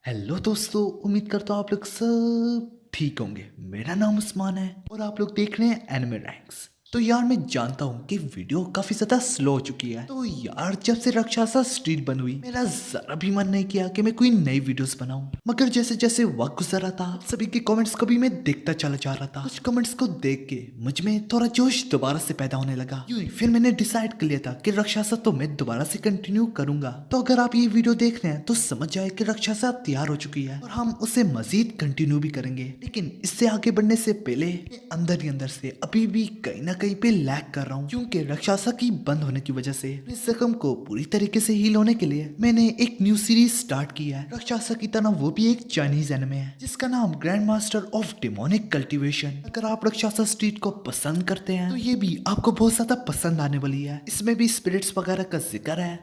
Hello दोस्तों, उम्मीद करता हूँ आप लोग सब ठीक होंगे। मेरा नाम उस्मान है और आप लोग देख रहे हैं एनिमे रैंक्स। तो यार मैं जानता हूँ कि वीडियो काफी ज्यादा स्लो हो चुकी है, तो यार जब से राक्षसा स्ट्रीट बन हुई मेरा जरा भी मन नहीं किया कि मैं कोई नई वीडियोस बनाऊं। मगर जैसे जैसे वक्त गुजर रहा था सभी के कमेंट्स को भी मैं देखता चला जा रहा था। कुछ कमेंट्स को देख के मुझ में थोड़ा जोश दोबारा से पैदा होने लगा। यूं ही फिर मैंने डिसाइड कर लिया था कि राक्षसा तो मैं दोबारा से कंटिन्यू करूंगा। तो अगर आप ये वीडियो देख रहे हैं तो समझ जाए कि राक्षसा तैयार हो चुकी है और हम उसे मजीद कंटिन्यू भी करेंगे। लेकिन इससे आगे बढ़ने से पहले मैं अंदर ही अंदर से अभी भी कहीं ना कहीं पे लैग कर रहा हूँ, क्योंकि राक्षसा की बंद होने की वजह से इस जख्म को पूरी तरीके से हील होने के लिए मैंने एक न्यू सीरीज स्टार्ट की है। राक्षसा की तरह वो भी एक चाइनीज एनिमे है जिसका नाम grand master of demonic cultivation. अगर आप राक्षसा स्ट्रीट को पसंद करते हैं तो ये भी आपको बहुत ज्यादा पसंद आने वाली है। इसमें भी स्पिरिट्स वगैरह का जिक्र है,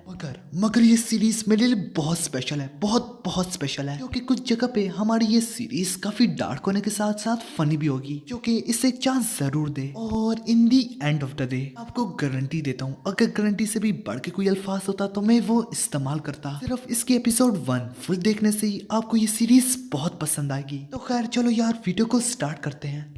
मगर ये सीरीज मेरे लिए बहुत स्पेशल है, बहुत बहुत स्पेशल है, क्योंकि कुछ जगह पे हमारी ये सीरीज काफी डार्क होने के साथ साथ फनी भी होगी, जो कि इसे एक चांस जरूर दे। और इन दी एंड ऑफ द डे आपको गारंटी देता हूँ, अगर गारंटी से भी बढ़ के कोई अल्फाज होता तो मैं वो इस्तेमाल करता। सिर्फ इसके एपिसोड 1 फुल देखने से ही आपको ये सीरीज बहुत पसंद आएगी। तो खैर चलो यार वीडियो को स्टार्ट करते हैं।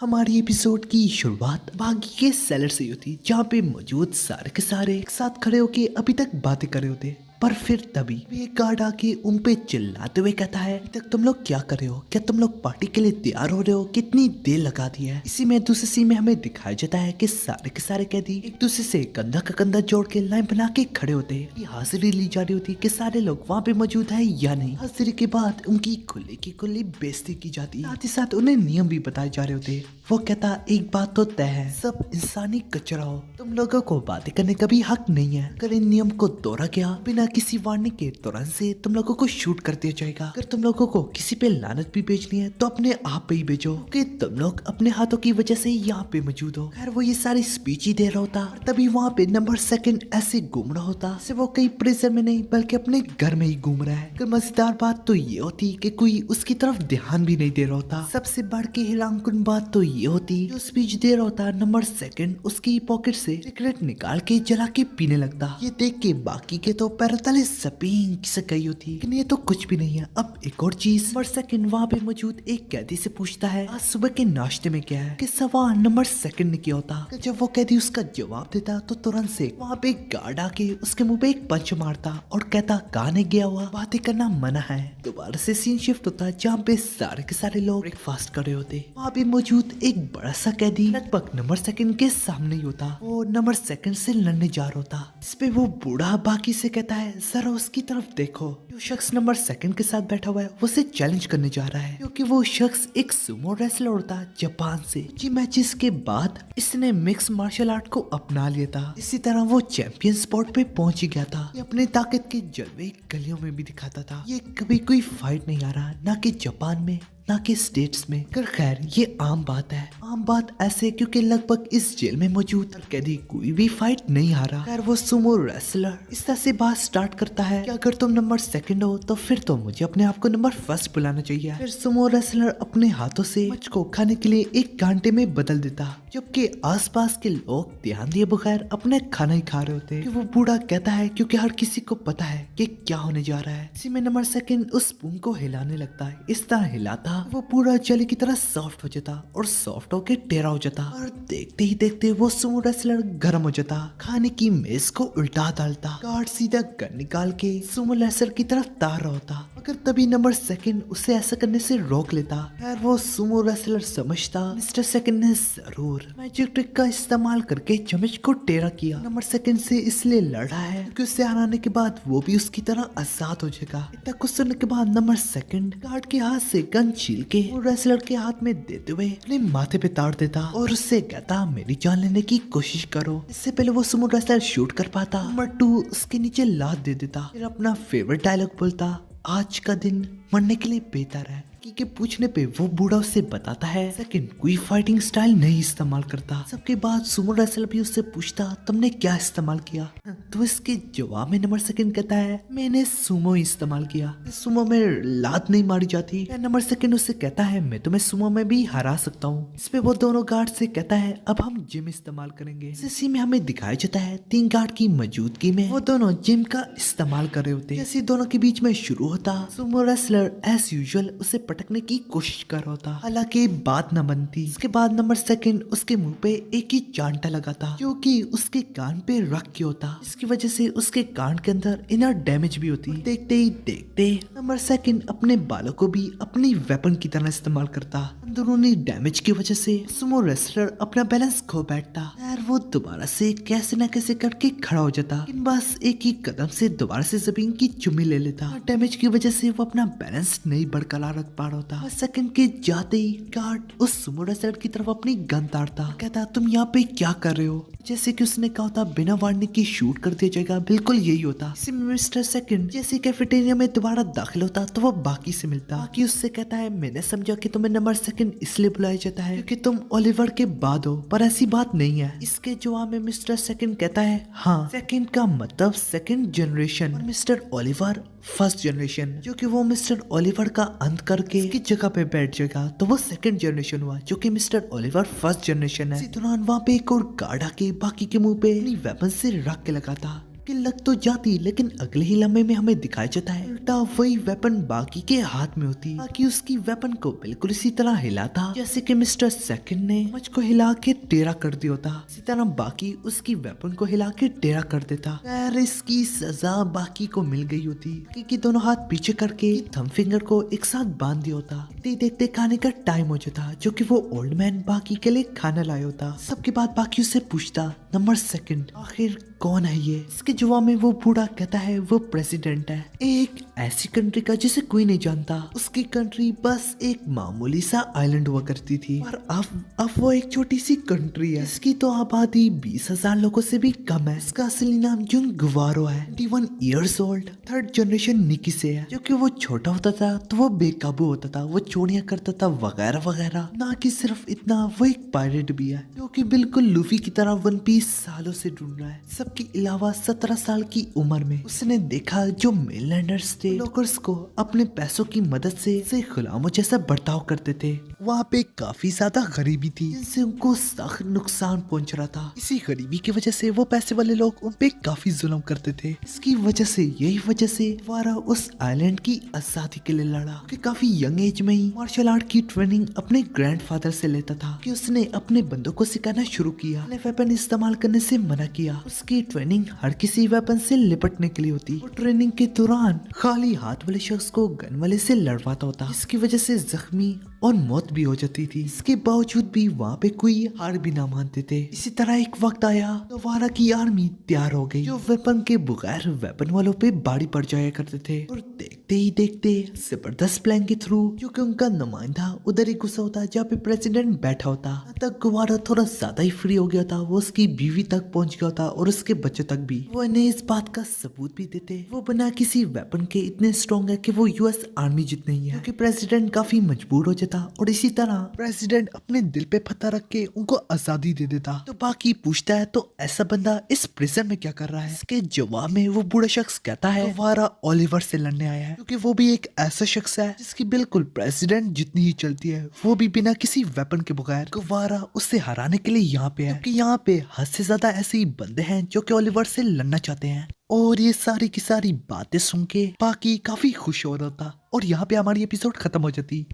हमारी एपिसोड की शुरुआत बागी के सेलर से ही होती, जहाँ पे मौजूद सारे के सारे एक साथ खड़े होके अभी तक बातें कर रहे होते। पर फिर तभी एक गार्ड आके उन पे चिल्लाते हुए कहता है, अभी तक तुम लोग क्या कर रहे हो? क्या तुम लोग पार्टी के लिए तैयार हो रहे हो? कितनी देर लगा दी है? इसी में दूसरे सीन में हमें दिखाया जाता है कि सारे के सारे कैदी एक दूसरे से कंधा का कंधा जोड़ के लाइन बना के खड़े होते हैं। ये हाजिरी ली जा रही होती कि सारे लोग वहाँ पे मौजूद है या नहीं। हाजिरी के बाद उनकी खुली की खुली बेइज्जती की जाती, साथ ही साथ उन्हें नियम भी बताए जा रहे होते। वो कहता, एक बात तो तय है, सब इंसानी कचरा हो, तुम लोगों को बातें करने का भी हक नहीं है। अगर इन नियम को तोड़ा गया बिना किसी वार्निंग के तुरंत से तुम लोगों को शूट कर दिया जाएगा। अगर तुम लोगों को किसी पे लानत भी भेजनी है तो अपने आप पे ही भेजो, क्योंकि तुम लोग अपने हाथों की वजह से यहाँ पे मौजूद हो। खैर वो ये सारी स्पीच ही दे रहा होता, तभी वहाँ पे नंबर सेकंड ऐसे घूम रहा होता जैसे वो कहीं प्रिजन में नहीं बल्कि अपने घर में ही घूम रहा है। मजेदार बात तो ये होती कि कोई उसकी तरफ ध्यान भी नहीं दे रहा होता। सबसे बढ़ के हैरानकुन बात तो ये होती, जो स्पीच दे रहा होता नंबर सेकंड उसकी पॉकेट से सिगरेट निकाल के जला के पीने लगता। ये देख के बाकी के तो पैर तले जमीन से गई होती, लेकिन ये तो कुछ भी नहीं है। अब एक और चीज, नंबर सेकंड वहाँ पे मौजूद एक कैदी से पूछता है, आज सुबह के नाश्ते में क्या है? कि सवाल नंबर सेकंड ने किया होता। जब वो कैदी उसका जवाब देता तो तुरंत से वहाँ पे एक गार्ड आके उसके मुंह पे एक पंच मारता और कहता, कहाँ ने गया हुआ, बातें करना मना है। दोबारा से सीन शिफ्ट होता जहाँ पे सारे के सारे लोग ब्रेकफास्ट कर रहे होते। वहाँ पे मौजूद एक बड़ा सा कैदी लगभग नंबर सेकंड के सामने ही होता। वो नंबर सेकंड से लड़ने जा रहा होता। इस पे वो बूढ़ा बाकी से कहता है, जरा उसकी तरफ देखो, जो शख्स नंबर सेकंड के साथ बैठा हुआ है वो उसे चैलेंज करने जा रहा है, क्योंकि वो शख्स एक सुमो रेसलर होता जापान से। जी मैचेस के बाद इसने मिक्स मार्शल आर्ट को अपना लिया था। इसी तरह वो चैंपियन स्पॉट पे पहुंच ही गया था। ये अपनी ताकत के जलवे गलियों में भी दिखाता था। ये कभी कोई फाइट नहीं आ रहा, ना कि जापान में ना कि स्टेट्स में। कर खैर ये आम बात है। आम बात ऐसे क्योंकि लगभग इस जेल में मौजूद कैदी कोई भी फाइट नहीं हारा। खैर वो सुमो रेसलर इस तरह से बात स्टार्ट करता है कि अगर तुम नंबर सेकंड हो तो फिर तो मुझे अपने आप को नंबर फर्स्ट बुलाना चाहिए। फिर सुमो रेसलर अपने हाथों से मच को खाने के लिए एक कांटे में बदल देता, जबकि आसपास के लोग ध्यान दिए बगैर अपने खाना ही खा रहे होते। कि वो बूढ़ा कहता है क्योंकि हर किसी को पता है कि क्या होने जा रहा है। इसी में नंबर सेकंड उस स्पून को हिलाने लगता है। इस तरह हिलाता वो पूरा जले की तरह सॉफ्ट हो जाता और सॉफ्ट होके टेढ़ा हो जाता, और देखते ही देखते वो सुमो रेसलर गर्म हो जाता। खाने की मेज को उल्टा डालता, गार्ड सीधा गन निकाल के सुमो रेसलर की तरफ तार रहा होता, मगर तभी नंबर सेकंड उसे ऐसा करने से रोक लेता। खैर वो सुमो रेसलर समझता मिस्टर सेकंड ने जरूर मैजिक ट्रिक का इस्तेमाल करके चम्मच को टेढ़ा किया। नंबर सेकंड से इसलिए लड़ा है क्योंकि उसे हराने के बाद वो भी उसकी तरह आजाद हो जाएगा। इतना कुछ सुनने के बाद नंबर सेकंड गार्ड के हाथ से गन छील के वो रेसलर के हाथ में देते हुए अपने माथे पे ताड़ देता और उससे कहता, मेरी जान लेने की कोशिश करो। इससे पहले वो सुमो रेसलर शूट कर पाता, नंबर 2 उसके नीचे लात दे देता। फिर अपना फेवरेट डायलॉग बोलता, आज का दिन मरने के लिए बेहतर है। बाकी के पूछने पे वो बूढ़ा उससे बताता है सेकंड कोई फाइटिंग स्टाइल नहीं इस्तेमाल करता। सबके बाद सुमो रेसलर भी उससे पूछता तुमने क्या इस्तेमाल किया, तो इसके जवाब में नंबर सेकंड कहता है मैंने सुमो इस्तेमाल किया, सुमो में लात नहीं मारी जाती। नंबर सेकंड उससे कहता है मैं तुम्हें सुमो में भी हरा सकता हूँ। इस पे वो दोनों गार्ड से कहता है अब हम जिम इस्तेमाल करेंगे। इसी में हमें दिखाया जाता है 3 गार्ड की मौजूदगी में वो दोनों जिम का इस्तेमाल कर रहे होते। जैसे दोनों के बीच में शुरू होता सुमो रेसलर एज यूजुअल उसे पटकने की कोशिश कर रहा होता, हालांकि बात न बनती। इसके बाद नंबर सेकंड उसके मुंह पे एक ही चांटा लगाता जो कि उसके कान पे रख के होता। इसकी वजह से उसके कान के अंदर इनर डैमेज भी होती। देखते ही देखते नंबर सेकंड अपने बालों को भी अपनी वेपन की तरह इस्तेमाल करता। अंदरूनी डैमेज की वजह से सुमो रेसलर अपना बैलेंस खो बैठता और वो दोबारा से कैसे न कैसे करके खड़ा हो जाता, लेकिन बस एक ही कदम से दोबारा से जमीन की चुम्मी ले लेता। डैमेज की वजह से वो अपना बैलेंस नहीं बरकरार रख पा रहा होता। सेकंड के जाते ही गार्ड उस सुमो रेसलर की तरफ अपनी गन तारता, कहता तुम यहाँ पे क्या कर रहे हो। जैसे कि उसने कहा था बिना वार्निंग की शूट कर दिया जाएगा, बिल्कुल यही होता। मिस्टर सेकंड जैसे कैफेटेरिया में दोबारा दाखिल होता तो वो बाकी से मिलता। बाकी उससे कहता है मैंने समझा कि तुम्हें नंबर सेकंड इसलिए बुलाया जाता है क्योंकि तुम ओलिवर के बाद हो, पर ऐसी बात नहीं है। इसके जवाब में मिस्टर सेकंड कहता है हाँ, सेकंड का मतलब सेकंड जनरेशन और मिस्टर ओलिवर फर्स्ट जनरेशन, जो कि वो मिस्टर ओलिवर का अंत करके इसकी जगह पे बैठ जाएगा तो वो सेकंड जनरेशन हुआ, जो कि मिस्टर ओलिवर फर्स्ट जनरेशन है। इसी दौरान वहाँ पे एक और गार्ड आके बाकी के मुंह पे अपनी वेपन से रख के लगाता कि लग तो जाती, लेकिन अगले ही लम्हे में हमें दिखाया जाता है उल्टा वही वेपन बाकी के हाथ में होती। बाकी उसकी वेपन को बिल्कुल इसी तरह हिलाता जैसे कि मिस्टर सेकंड ने मुझको हिला के टेढ़ा कर दिया होता। इसी तरह बाकी उसकी वेपन को हिला के टेढ़ा कर देता। खैर इसकी सजा बाकी को मिल गई होती क्योंकि दोनों हाथ पीछे करके थंब फिंगर को एक साथ बांध दिया होता। देखते देखते खाने का टाइम हो जाता, जो कि वो ओल्ड मैन बाकी के लिए खाना लाया होता। सबके बाद बाकी उससे पूछता नंबर सेकंड आखिर कौन है ये। इसके जवाब में वो बूढ़ा कहता है वो प्रेसिडेंट है एक ऐसी कंट्री का जिसे कोई नहीं जानता। उसकी कंट्री बस एक मामूली सा आइलैंड हुआ करती थी, और अब वो एक छोटी सी कंट्री है। इसकी तो आबादी 20,000 लोगों से भी कम है। इसका असली नाम जुन गुवारो है, 21 इयर्स ओल्ड, थर्ड जनरेशन निकी से है। जो कि वो छोटा होता था तो वो बेकाबू होता था, वो चोरियां करता था वगैरह वगैरह। ना कि सिर्फ इतना, वो एक पायरेट भी है जो कि बिल्कुल लूफी की तरह वन पीस सालों से ढूंढ रहा है। सबके अलावा 17 साल की उम्र में उसने देखा जो मेनलैंडर्स थे लोकर्स को अपने पैसों की मदद से गुलामों जैसा बर्ताव करते थे। वहाँ पे काफी ज्यादा गरीबी थी जिससे उनको सख्त नुकसान पहुंच रहा था। इसी गरीबी की वजह से वो पैसे वाले लोग उन पे काफी जुल्म करते थे। इसकी यही वजह से वारा उस आइलैंड की आजादी के लिए लड़ा कि काफी यंग एज में ही मार्शल आर्ट की ट्रेनिंग अपने ग्रैंडफादर से लेता था कि उसने अपने बंदों को सिखाना शुरू किया। अपने वेपन इस्तेमाल करने से मना किया। उसकी ट्रेनिंग हर किसी वेपन से निपटने के लिए होती। वो ट्रेनिंग के दौरान खाली हाथ वाले शख्स को गन वाले से लड़वाता होता, जिसकी वजह से जख्मी और मौत भी हो जाती थी। इसके बावजूद भी वहाँ पे कोई हार भी ना मानते थे। इसी तरह एक वक्त आया तो वारा की आर्मी तैयार हो गई, जो वेपन के बगैर वेपन वालों पे बाड़ी पड़ जाया करते थे। और देखते ही देखते जबरदस्त प्लान के थ्रू जो कि उनका नुमाइंदा उधर ही घुसा होता जहाँ पे प्रेसिडेंट बैठा होता, तक गुवारा थोड़ा ज्यादा ही फ्री हो गया था। वो उसकी बीवी तक पहुंच गया था और उसके बच्चों तक भी। वो इन्हें इस बात का सबूत भी देते वो बिना किसी वेपन के इतने स्ट्रॉन्ग है कि वो यूएस आर्मी जितने ही है, क्योंकि प्रेसिडेंट काफी मजबूर हो जाता। और इसी तरह प्रेसिडेंट अपने दिल पे पत्थर रख के उनको आजादी दे देता। तो बाकी पूछता है तो ऐसा बंदा इस प्रिजन में क्या कर रहा है। इसके जवाब में वो बूढ़ा शख्स कहता है वारा ओलिवर से लड़ने आया है, क्योंकि वो भी एक ऐसा शख्स है जिसकी बिल्कुल प्रेसिडेंट जितनी ही चलती है, वो भी बिना किसी वेपन के बगैर। वारा उससे हराने के लिए यहाँ पे है, क्योंकि यहाँ पे हद से ज्यादा ऐसे ही बंदे हैं जो कि ओलिवर से लड़ना चाहते हैं। और ये सारी की सारी बातें सुन के बाकी काफी खुश हो रहा था, और यहाँ पे हमारी एपिसोड खत्म हो जाती।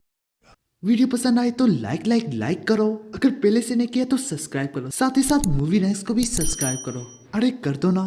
वीडियो पसंद आए तो लाइक करो, अगर पहले से नहीं किया तो सब्सक्राइब करो, साथ ही साथ मूवी नेक्स्ट को भी सब्सक्राइब करो। अरे कर दो ना।